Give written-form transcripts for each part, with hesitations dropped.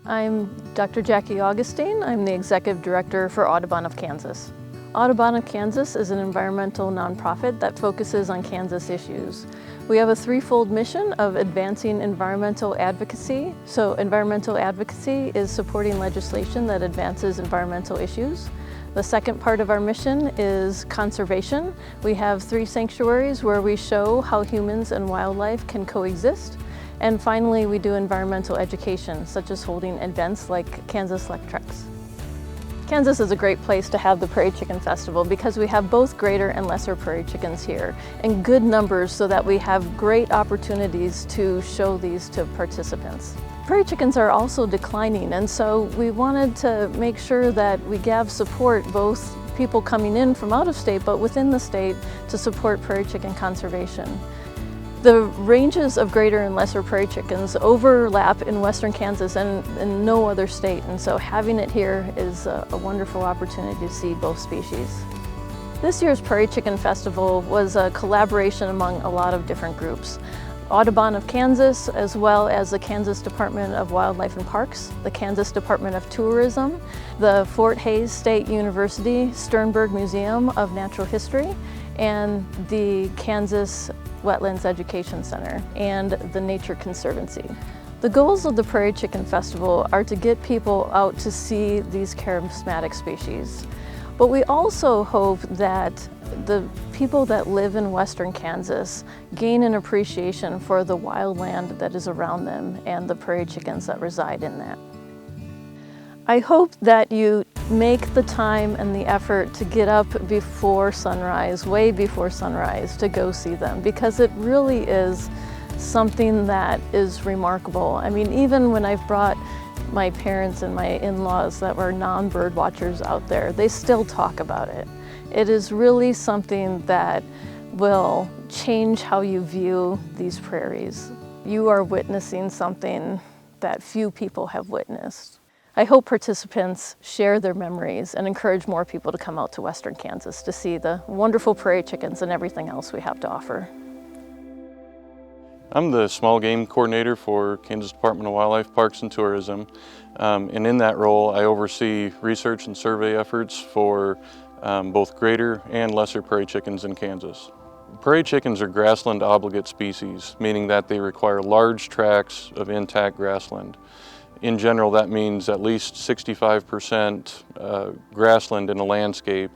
I'm Dr. Jackie Augustine. I'm the Executive Director for Audubon of Kansas. Audubon of Kansas is an environmental nonprofit that focuses on Kansas issues. We have a threefold mission of advancing environmental advocacy. So environmental advocacy is supporting legislation that advances environmental issues. The second part of our mission is conservation. We have 3 sanctuaries where we show how humans and wildlife can coexist. And finally, we do environmental education, such as holding events like Kansas Lek Treks. Kansas is a great place to have the Prairie-Chicken Festival because we have both greater and lesser prairie chickens here in good numbers so that we have great opportunities to show these to participants. Prairie chickens are also declining, and so we wanted to make sure that we gave support both people coming in from out of state but within the state to support prairie chicken conservation. The ranges of greater and lesser prairie chickens overlap in western Kansas and in no other state, and so having it here is a wonderful opportunity to see both species. This year's Prairie Chicken Festival was a collaboration among a lot of different groups. Audubon of Kansas, as well as the Kansas Department of Wildlife and Parks, the Kansas Department of Tourism, the Fort Hays State University Sternberg Museum of Natural History, and the Kansas Wetlands Education Center and the Nature Conservancy. The goals of the Prairie Chicken Festival are to get people out to see these charismatic species. But we also hope that the people that live in western Kansas gain an appreciation for the wild land that is around them and the prairie chickens that reside in that. I hope that you make the time and the effort to get up before sunrise, way before sunrise, to go see them, because it really is something that is remarkable. I mean, even when I've brought my parents and my in-laws that were non-bird watchers out there, they still talk about it. It is really something that will change how you view these prairies. You are witnessing something that few people have witnessed. I hope participants share their memories and encourage more people to come out to western Kansas to see the wonderful prairie chickens and everything else we have to offer. I'm the small game coordinator for Kansas Department of Wildlife, Parks and Tourism. And in that role, I oversee research and survey efforts for both greater and lesser prairie chickens in Kansas. Prairie chickens are grassland obligate species, meaning that they require large tracts of intact grassland. In general, that means at least 65% grassland in a landscape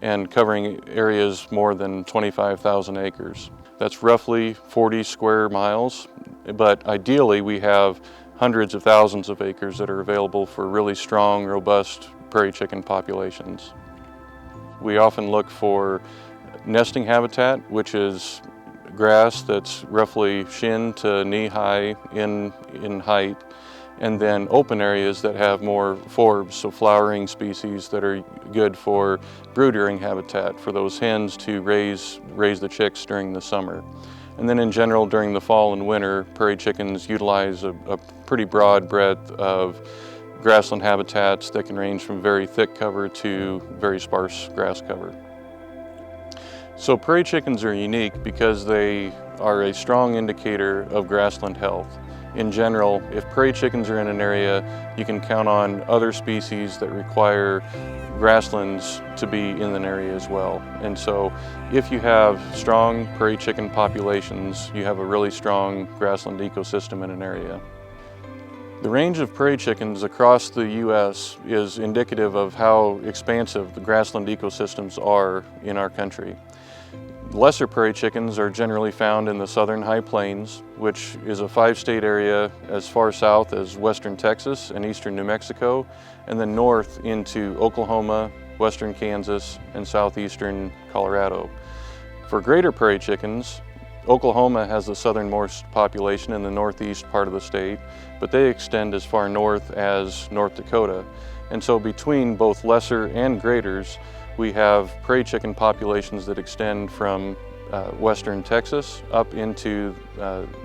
and covering areas more than 25,000 acres. That's roughly 40 square miles, but ideally we have hundreds of thousands of acres that are available for really strong, robust prairie chicken populations. We often look for nesting habitat, which is grass that's roughly shin to knee-high in height, and then open areas that have more forbs, so flowering species that are good for brood-rearing habitat for those hens to raise the chicks during the summer. And then in general, during the fall and winter, prairie chickens utilize a pretty broad breadth of grassland habitats that can range from very thick cover to very sparse grass cover. So prairie chickens are unique because they are a strong indicator of grassland health. In general, if prairie chickens are in an area, you can count on other species that require grasslands to be in an area as well. And so if you have strong prairie chicken populations, you have a really strong grassland ecosystem in an area. The range of prairie chickens across the U.S. is indicative of how expansive the grassland ecosystems are in our country. Lesser prairie chickens are generally found in the southern high plains, which is a 5-state area as far south as western Texas and eastern New Mexico, and then north into Oklahoma, western Kansas, and southeastern Colorado. For greater prairie chickens, Oklahoma has the southernmost population in the northeast part of the state, but they extend as far north as North Dakota. And so between both lesser and greaters, we have prairie chicken populations that extend from western Texas up into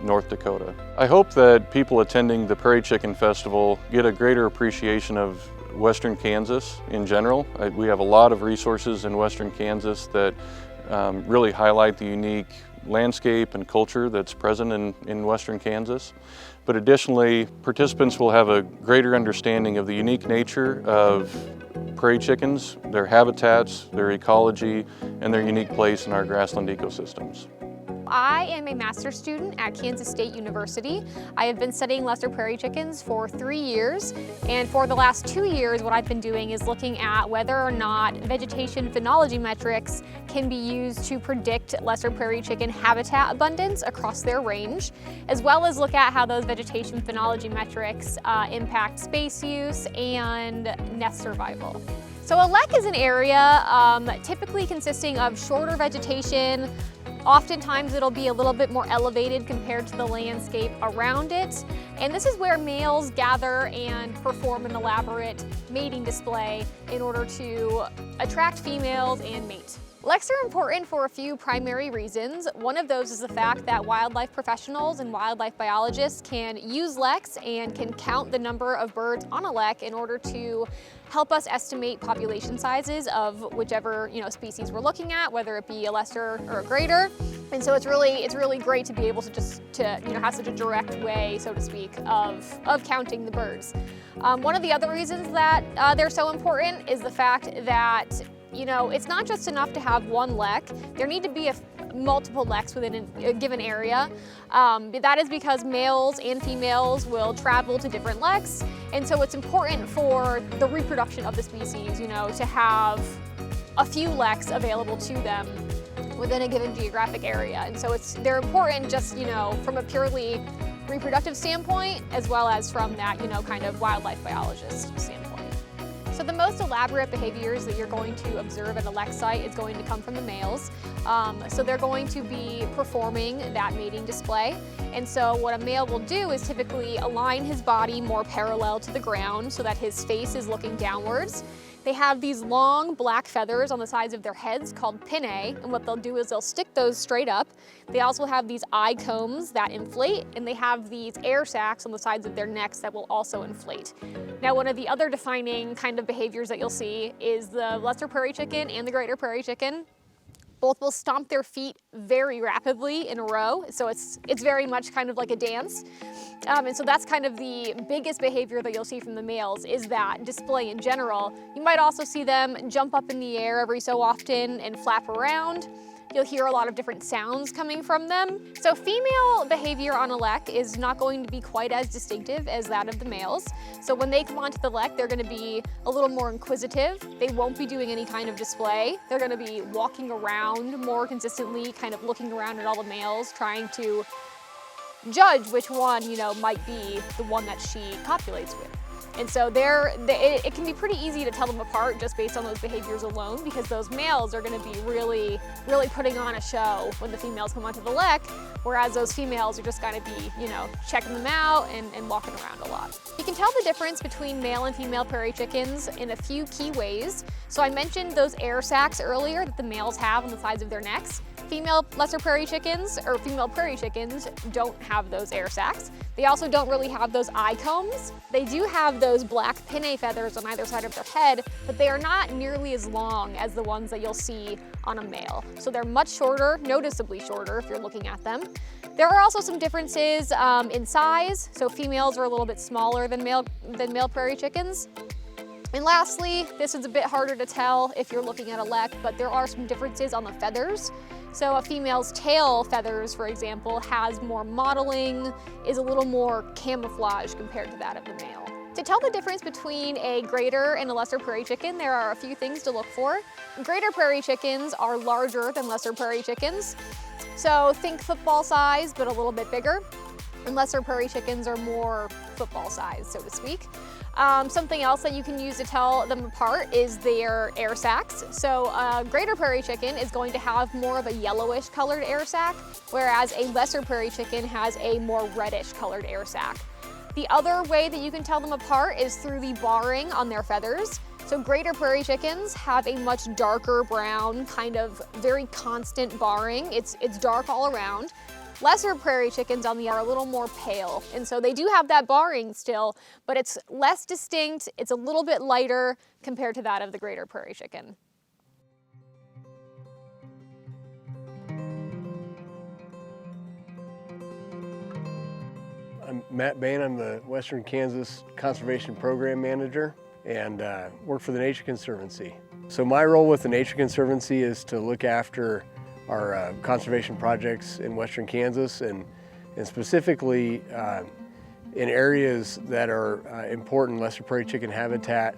North Dakota. I hope that people attending the Prairie Chicken Festival get a greater appreciation of western Kansas in general. We have a lot of resources in western Kansas that really highlight the unique landscape and culture that's present in western Kansas. But additionally, participants will have a greater understanding of the unique nature of prairie chickens, their habitats, their ecology, and their unique place in our grassland ecosystems. I am a master's student at Kansas State University. I have been studying lesser prairie chickens for 3 years, and for the last 2 years what I've been doing is looking at whether or not vegetation phenology metrics can be used to predict lesser prairie chicken habitat abundance across their range, as well as look at how those vegetation phenology metrics impact space use and nest survival. So a lek is an area typically consisting of shorter vegetation. Oftentimes it'll be a little bit more elevated compared to the landscape around it. And this is where males gather and perform an elaborate mating display in order to attract females and mate. Leks are important for a few primary reasons. One of those is the fact that wildlife professionals and wildlife biologists can use leks and can count the number of birds on a lek in order to help us estimate population sizes of whichever species we're looking at, whether it be a lesser or a greater. And so it's really great to be able to have such a direct way, so to speak, of counting the birds. One of the other reasons that they're so important is the fact that it's not just enough to have one lek. There need to be multiple leks within a given area. That is because males and females will travel to different leks, and so it's important for the reproduction of the species, to have a few leks available to them within a given geographic area. And so they're important just, from a purely reproductive standpoint, as well as from that, kind of wildlife biologist standpoint. So the most elaborate behaviors that you're going to observe at a lek site is going to come from the males. So they're going to be performing that mating display. And so what a male will do is typically align his body more parallel to the ground so that his face is looking downwards. They have these long black feathers on the sides of their heads called pinnae, and what they'll do is they'll stick those straight up. They also have these eye combs that inflate, and they have these air sacs on the sides of their necks that will also inflate. Now, one of the other defining kind of behaviors that you'll see is the lesser prairie chicken and the greater prairie chicken. Both will stomp their feet very rapidly in a row, so it's very much kind of like a dance. And so that's kind of the biggest behavior that you'll see from the males, is that display in general. You might also see them jump up in the air every so often and flap around. You'll hear a lot of different sounds coming from them. So female behavior on a lek is not going to be quite as distinctive as that of the males. So when they come onto the lek, they're gonna be a little more inquisitive. They won't be doing any kind of display. They're gonna be walking around more consistently, kind of looking around at all the males, trying to judge which one, might be the one that she copulates with. And so it can be pretty easy to tell them apart just based on those behaviors alone, because those males are going to be really putting on a show when the females come onto the lek, whereas those females are just going to be, checking them out and walking around a lot. You can tell the difference between male and female prairie chickens in a few key ways. So I mentioned those air sacs earlier that the males have on the sides of their necks. Female lesser prairie chickens, or female prairie chickens, don't have those air sacs. They also don't really have those eye combs. They do have those black pinnae feathers on either side of their head, but they are not nearly as long as the ones that you'll see on a male. So they're much shorter, noticeably shorter if you're looking at them. There are also some differences in size. So females are a little bit smaller than male prairie chickens. And lastly, this is a bit harder to tell if you're looking at a lek, but there are some differences on the feathers. So a female's tail feathers, for example, has more mottling, is a little more camouflage compared to that of the male. To tell the difference between a greater and a lesser prairie chicken, there are a few things to look for. Greater prairie chickens are larger than lesser prairie chickens. So think football size, but a little bit bigger. And lesser prairie chickens are more football size, so to speak. Something else that you can use to tell them apart is their air sacs. So a greater prairie chicken is going to have more of a yellowish colored air sac, whereas a lesser prairie chicken has a more reddish colored air sac. The other way that you can tell them apart is through the barring on their feathers. So greater prairie chickens have a much darker brown, kind of very constant barring. It's dark all around. Lesser prairie chickens on the other are a little more pale, and so they do have that barring still, but it's less distinct, it's a little bit lighter compared to that of the greater prairie chicken. I'm Matt Bain. I'm the Western Kansas Conservation Program Manager and work for the Nature Conservancy. So my role with the Nature Conservancy is to look after our conservation projects in Western Kansas and specifically in areas that are important lesser prairie chicken habitat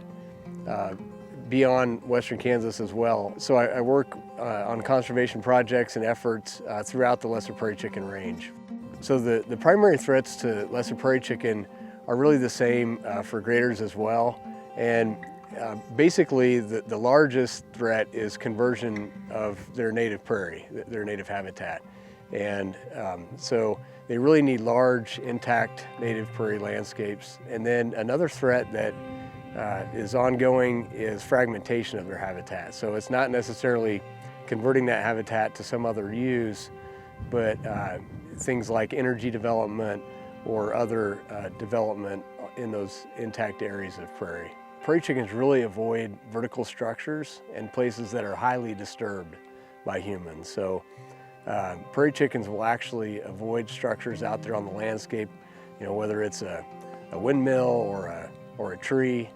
beyond Western Kansas as well. So I work on conservation projects and efforts throughout the lesser prairie chicken range. So the primary threats to lesser prairie chicken are really the same for graders as well. And basically the largest threat is conversion of their native prairie, their native habitat. And so they really need large, intact native prairie landscapes. And then another threat that is ongoing is fragmentation of their habitat. So it's not necessarily converting that habitat to some other use, but things like energy development or other development in those intact areas of prairie. Prairie chickens really avoid vertical structures and places that are highly disturbed by humans. So prairie chickens will actually avoid structures out there on the landscape, whether it's a windmill or a tree.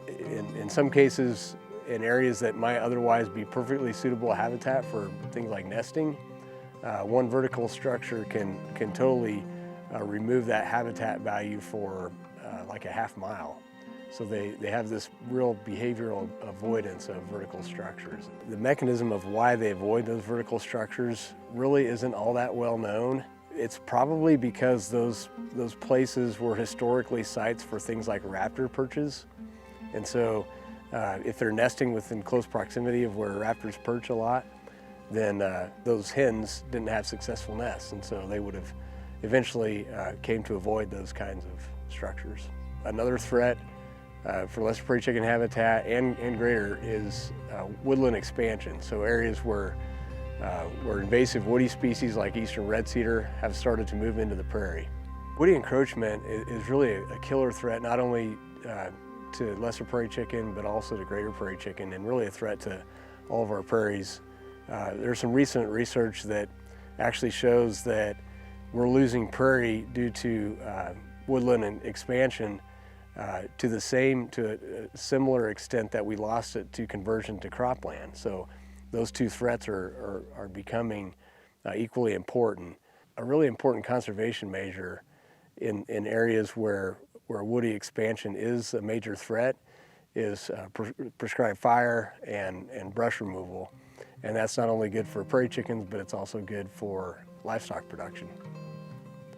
In some cases, in areas that might otherwise be perfectly suitable habitat for things like nesting, one vertical structure can totally remove that habitat value for like a half mile. So they have this real behavioral avoidance of vertical structures. The mechanism of why they avoid those vertical structures really isn't all that well known. It's probably because those places were historically sites for things like raptor perches. And so if they're nesting within close proximity of where raptors perch a lot, then those hens didn't have successful nests. And so they would have eventually came to avoid those kinds of structures. Another threat for lesser prairie chicken habitat and greater is woodland expansion. So areas where invasive woody species like eastern red cedar have started to move into the prairie. Woody encroachment is really a killer threat, not only to lesser prairie chicken, but also to greater prairie chicken, and really a threat to all of our prairies. There's some recent research that actually shows that we're losing prairie due to woodland expansion to a similar extent that we lost it to conversion to cropland. So those two threats are becoming equally important. A really important conservation measure in areas where woody expansion is a major threat is prescribed fire and brush removal. And that's not only good for prairie chickens, but it's also good for livestock production.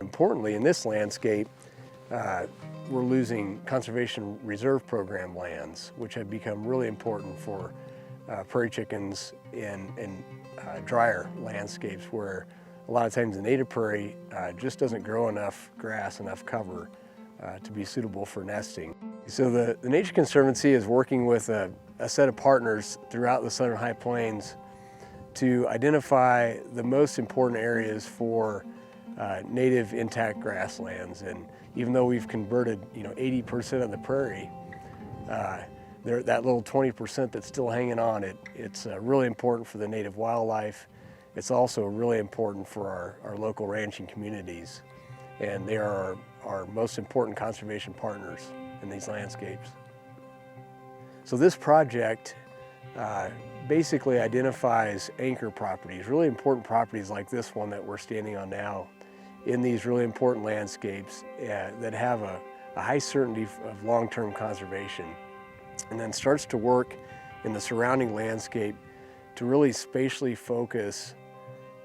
Importantly, in this landscape, we're losing conservation reserve program lands, which have become really important for prairie chickens in drier landscapes where a lot of times the native prairie just doesn't grow enough grass, enough cover to be suitable for nesting. So the Nature Conservancy is working with a set of partners throughout the Southern High Plains to identify the most important areas for native intact grasslands. And even though we've converted 80% of the prairie, that little 20% that's still hanging on, it's really important for the native wildlife. It's also really important for our local ranching communities. And they are our most important conservation partners in these landscapes. So this project basically identifies anchor properties, really important properties like this one that we're standing on now, in these really important landscapes that have a high certainty of long-term conservation, and then starts to work in the surrounding landscape to really spatially focus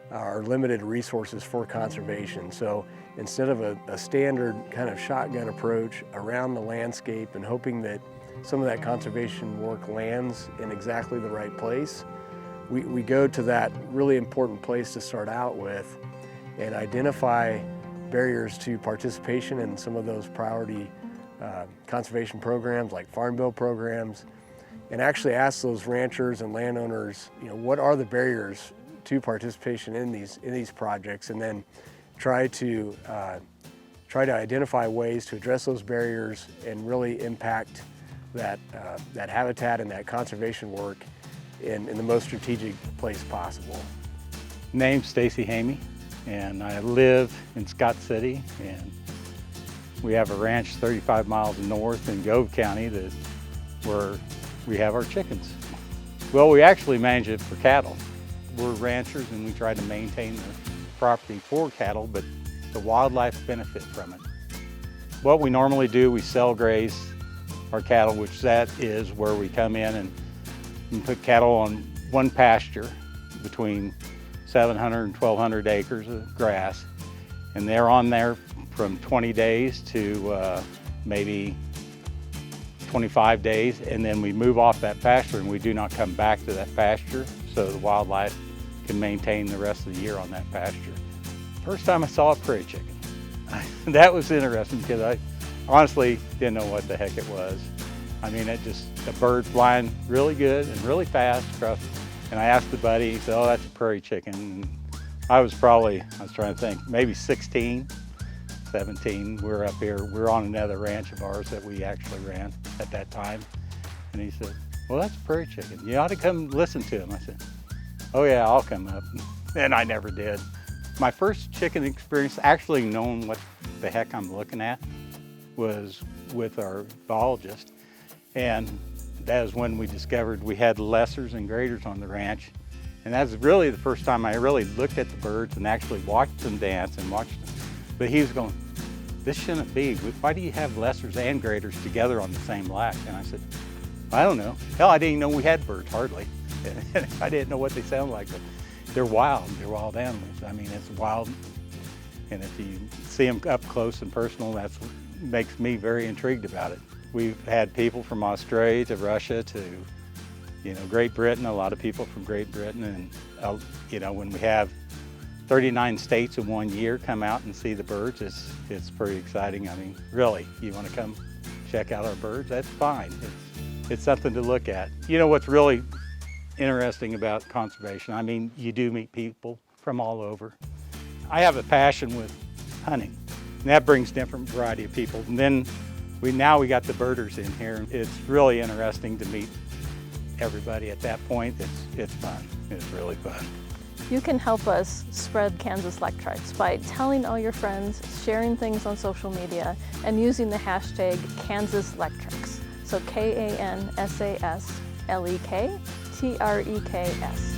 our limited resources for conservation. So instead of a standard kind of shotgun approach around the landscape and hoping that some of that conservation work lands in exactly the right place, we go to that really important place to start out with and identify barriers to participation in some of those priority conservation programs like farm bill programs, and actually ask those ranchers and landowners, what are the barriers to participation in these projects, and then try to identify ways to address those barriers and really impact that habitat and that conservation work in the most strategic place possible. Name's Stacy Hamey. and I live in Scott City, and we have a ranch 35 miles north in Gove County where we have our chickens. Well, we actually manage it for cattle. We're ranchers and we try to maintain the property for cattle, but the wildlife benefit from it. What we normally do, we cell graze our cattle, which that is where we come in and put cattle on one pasture between 700 and 1,200 acres of grass. And they're on there from 20 days to maybe 25 days. And then we move off that pasture and we do not come back to that pasture so the wildlife can maintain the rest of the year on that pasture. First time I saw a prairie chicken. That was interesting because I honestly didn't know what the heck it was. I mean, a bird flying really good and really fast across. And I asked the buddy, he said, oh, that's a prairie chicken. And I was trying to think, maybe 16, 17. We're up here, we're on another ranch of ours that we actually ran at that time. And he said, well, that's a prairie chicken. You ought to come listen to him. I said, oh yeah, I'll come up. And I never did. My first chicken experience, actually knowing what the heck I'm looking at, was with our biologist. And that was when we discovered we had lessers and graders on the ranch. And that was really the first time I really looked at the birds and actually watched them dance and watched them. But he was going, this shouldn't be. Why do you have lessers and graders together on the same lack? And I said, I don't know. Hell, I didn't even know we had birds, hardly. I didn't know what they sound like, but they're wild animals. I mean, it's wild. And if you see them up close and personal, that's what makes me very intrigued about it. We've had people from Australia to Russia to, Great Britain, a lot of people from Great Britain. And, when we have 39 states in one year come out and see the birds, it's pretty exciting. I mean, really, you want to come check out our birds, that's fine. It's something to look at. You know what's really interesting about conservation? I mean, you do meet people from all over. I have a passion with hunting, and that brings different variety of people. And then now we got the birders in here. It's really interesting to meet everybody at that point. It's fun. It's really fun. You can help us spread Kansas Lectrites by telling all your friends, sharing things on social media, and using the hashtag KansasLectreks. So KansasLekTreks.